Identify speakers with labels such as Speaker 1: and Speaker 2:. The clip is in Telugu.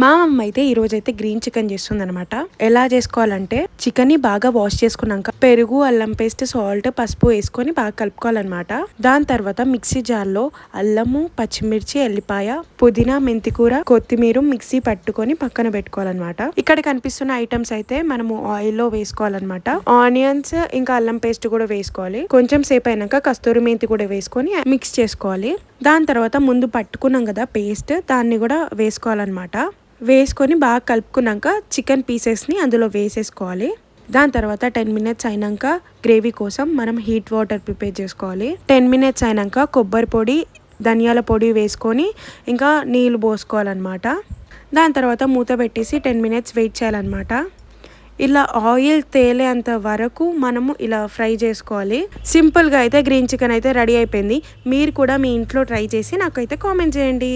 Speaker 1: మా అమ్మ అయితే ఈ రోజు అయితే గ్రీన్ చికెన్ చేస్తుంది అనమాట. ఎలా చేసుకోవాలంటే చికెన్ ని బాగా వాష్ చేసుకున్నాక పెరుగు, అల్లం పేస్ట్, సాల్ట్, పసుపు వేసుకొని బాగా కలుపుకోవాలన్నమాట. దాని తర్వాత మిక్సీ జార్ లో అల్లము, పచ్చిమిర్చి, ఎల్లిపాయ, పుదీనా, మెంతికూర, కొత్తిమీర మిక్సీ పట్టుకొని పక్కన పెట్టుకోవాలన్నమాట. ఇక్కడ కనిపిస్తున్న ఐటమ్స్ అయితే మనము ఆయిల్ లో వేసుకోవాలన్నమాట. ఆనియన్స్ ఇంకా అల్లం పేస్ట్ కూడా వేసుకోవాలి. కొంచెం సేపు అయినాక కస్తూరి మెంతి కూడా వేసుకొని మిక్స్ చేసుకోవాలి. దాని తర్వాత ముందు పట్టుకున్నాం కదా పేస్ట్, దాన్ని కూడా వేసుకోవాలన్నమాట. వేసుకొని బాగా కలుపుకున్నాక చికెన్ పీసెస్ని అందులో వేసేసుకోవాలి. దాని తర్వాత 10 మినిట్స్ అయినాక గ్రేవీ కోసం మనం హీట్ వాటర్ ప్రిపేర్ చేసుకోవాలి. 10 మినిట్స్ అయినాక కొబ్బరి పొడి, ధనియాల పొడి వేసుకొని ఇంకా నీళ్ళు పోసుకోవాలన్నమాట. దాని తర్వాత మూత పెట్టేసి 10 మినిట్స్ వెయిట్ చేయాలన్నమాట. ఇలా ఆయిల్ తేలేంత వరకు మనము ఇలా ఫ్రై చేసుకోవాలి. సింపుల్గా అయితే గ్రీన్ చికెన్ అయితే రెడీ అయిపోయింది. మీరు కూడా మీ ఇంట్లో ట్రై చేసి నాకైతే కామెంట్ చేయండి.